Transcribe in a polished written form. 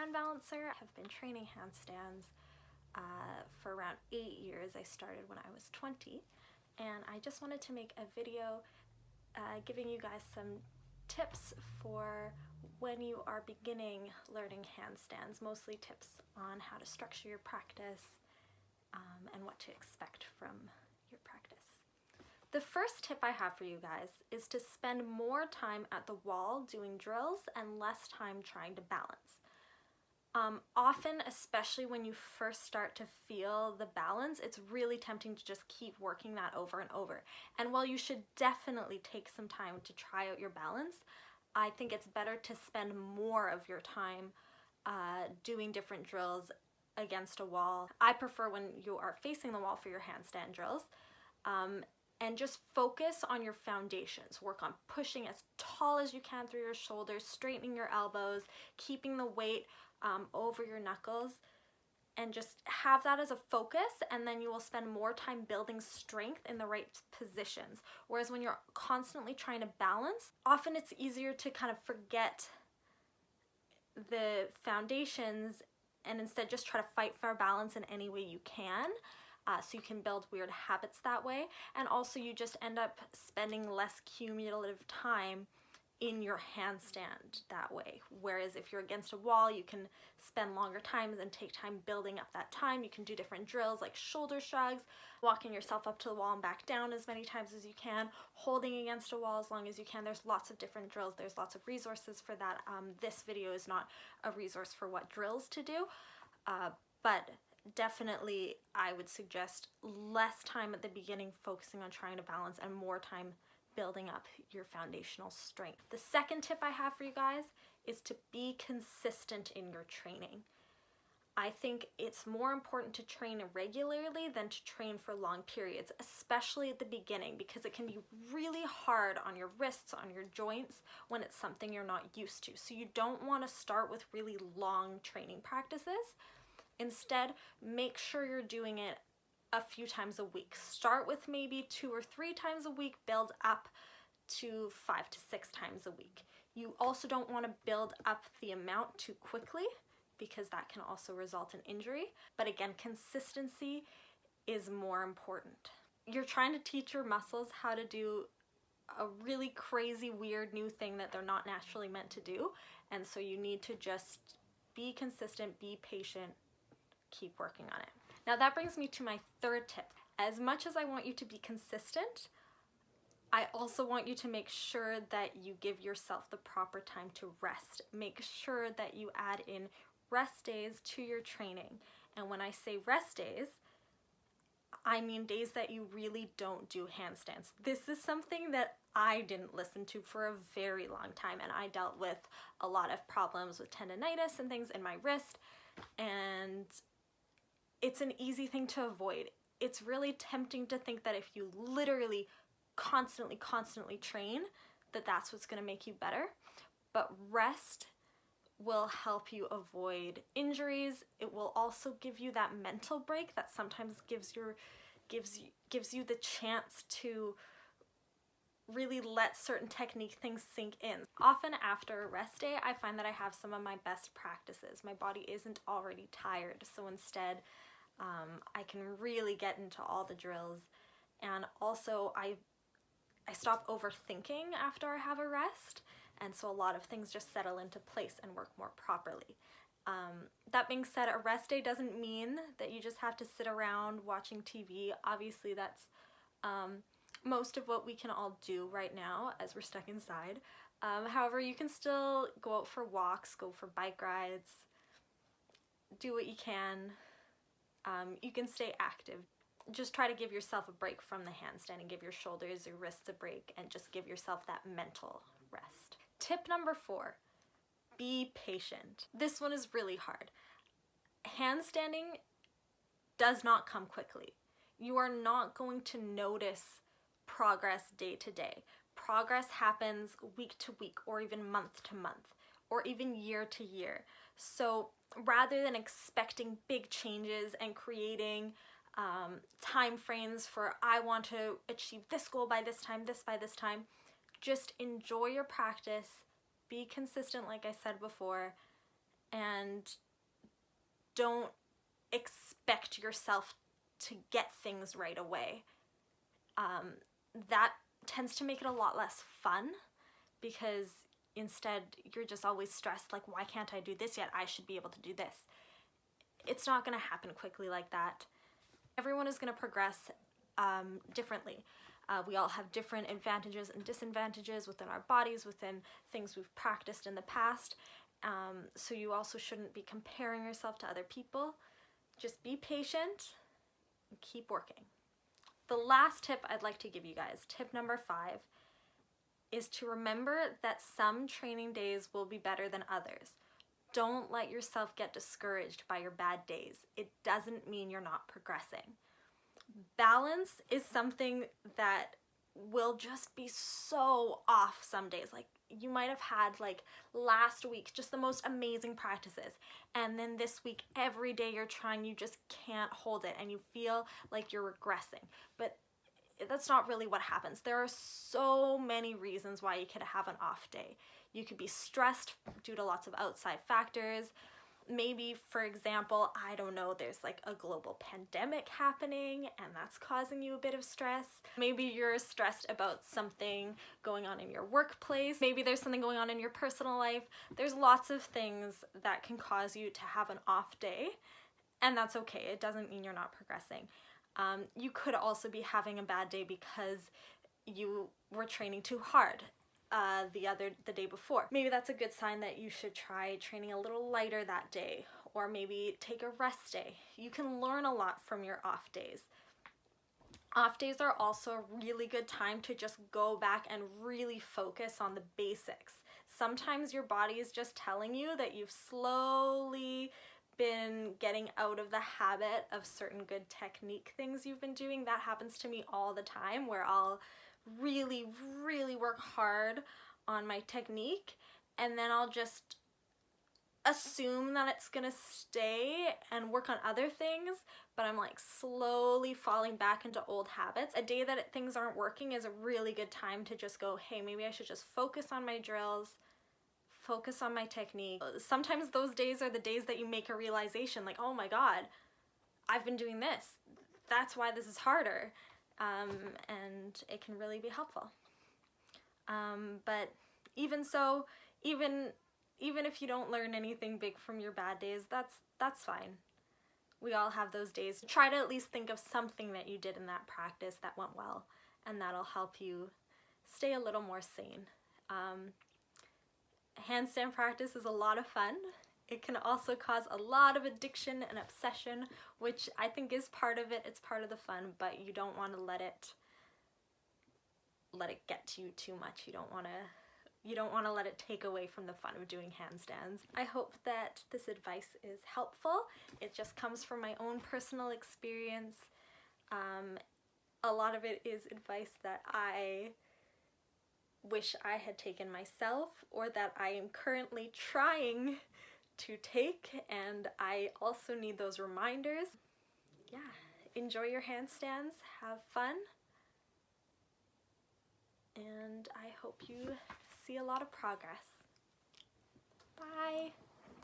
hand balancer. I have been training handstands for around 8 years. I started when I was 20, and I just wanted to make a video giving you guys some tips for when you are beginning learning handstands, mostly tips on how to structure your practice and what to expect from your practice. The first tip I have for you guys is to spend more time at the wall doing drills and less time trying to balance. Often, especially when you first start to feel the balance, it's really tempting to just keep working that over and over. And while you should definitely take some time to try out your balance, I think it's better to spend more of your time doing different drills against a wall. I prefer when you are facing the wall for your handstand drills. And just focus on your foundations. Work on pushing as tall as you can through your shoulders, straightening your elbows, keeping the weight over your knuckles, and just have that as a focus, and then you will spend more time building strength in the right positions. Whereas when you're constantly trying to balance, often it's easier to kind of forget the foundations and instead just try to fight for balance in any way you can. So you can build weird habits that way, and also you just end up spending less cumulative time in your handstand that way. Whereas if you're against a wall, you can spend longer times and take time building up that time. You can do different drills like shoulder shrugs, walking yourself up to the wall and back down as many times as you can, holding against a wall as long as you can. There's lots of different drills. There's lots of resources for that. This video is not a resource for what drills to do, but definitely I would suggest less time at the beginning focusing on trying to balance and more time building up your foundational strength. The second tip I have for you guys is to be consistent in your training. I think it's more important to train regularly than to train for long periods, especially at the beginning, because it can be really hard on your wrists, on your joints, when it's something you're not used to. So you don't want to start with really long training practices. Instead, make sure you're doing it a few times a week. Start with maybe 2 or 3 times a week, build up to 5 to 6 times a week. You also don't want to build up the amount too quickly, because that can also result in injury. But again, consistency is more important. You're trying to teach your muscles how to do a really crazy, weird new thing that they're not naturally meant to do. And so you need to just be consistent, be patient, keep working on it. Now that brings me to my third tip. As much as I want you to be consistent, I also want you to make sure that you give yourself the proper time to rest. Make sure that you add in rest days to your training. And when I say rest days, I mean days that you really don't do handstands. This is something that I didn't listen to for a very long time, and I dealt with a lot of problems with tendonitis and things in my wrist, and it's an easy thing to avoid. It's really tempting to think that if you literally constantly train, that that's what's going to make you better. But rest will help you avoid injuries. It will also give you that mental break that sometimes gives you the chance to really let certain technique things sink in. Often after a rest day, I find that I have some of my best practices. My body isn't already tired, so instead I can really get into all the drills. And also I stop overthinking after I have a rest, and so a lot of things just settle into place and work more properly. That being said, a rest day doesn't mean that you just have to sit around watching TV. Obviously that's most of what we can all do right now as we're stuck inside. However, you can still go out for walks, go for bike rides, do what you can. You can stay active. Just try to give yourself a break from the handstand and give your shoulders, your wrists a break, and just give yourself that mental rest. Tip number 4, be patient. This one is really hard. Handstanding does not come quickly. You are not going to notice progress day to day. Progress happens week to week, or even month to month, or even year to year. So rather than expecting big changes and creating time frames for I want to achieve this goal by this time, this by this time, just enjoy your practice, be consistent like I said before, and don't expect yourself to get things right away. That tends to make it a lot less fun, because instead you're just always stressed, like, why can't I do this yet? I should be able to do this. It's not going to happen quickly like that. Everyone is going to progress differently. We all have different advantages and disadvantages within our bodies, within things we've practiced in the past. So you also shouldn't be comparing yourself to other people. Just be patient and keep working. The last tip I'd like to give you guys, tip number 5, is to remember that some training days will be better than others. Don't let yourself get discouraged by your bad days. It doesn't mean you're not progressing. Balance is something that will just be so off some days. Like, you might have had, like, last week just the most amazing practices, and then this week every day you're trying, you just can't hold it and you feel like you're regressing. But that's not really what happens. There are so many reasons why you could have an off day. You could be stressed due to lots of outside factors. Maybe, for example, I don't know, there's like a global pandemic happening and that's causing you a bit of stress. Maybe you're stressed about something going on in your workplace. Maybe there's something going on in your personal life. There's lots of things that can cause you to have an off day, and that's okay. It doesn't mean you're not progressing. You could also be having a bad day because you were training too hard the day before. Maybe that's a good sign that you should try training a little lighter that day, or maybe take a rest day. You can learn a lot from your off days. Off days are also a really good time to just go back and really focus on the basics. Sometimes your body is just telling you that you've slowly been getting out of the habit of certain good technique things you've been doing. That happens to me all the time, where I'll really work hard on my technique, and then I'll just assume that it's gonna stay and work on other things, but I'm like slowly falling back into old habits. A day that things aren't working is a really good time to just go, hey, maybe I should just focus on my drills, focus on my technique. Sometimes those days are the days that you make a realization, like, oh my god, I've been doing this. That's why this is harder. And it can really be helpful. But even so, even if you don't learn anything big from your bad days, that's fine. We all have those days. Try to at least think of something that you did in that practice that went well, and that'll help you stay a little more sane. Handstand practice is a lot of fun. It can also cause a lot of addiction and obsession, which I think is part of it. It's part of the fun, but you don't want to let it get to you too much. You don't want to let it take away from the fun of doing handstands. I hope that this advice is helpful. It just comes from my own personal experience. A lot of it is advice that I wish I had taken myself, or that I am currently trying to take, and I also need those reminders. Yeah, enjoy your handstands, have fun, and I hope you see a lot of progress. Bye!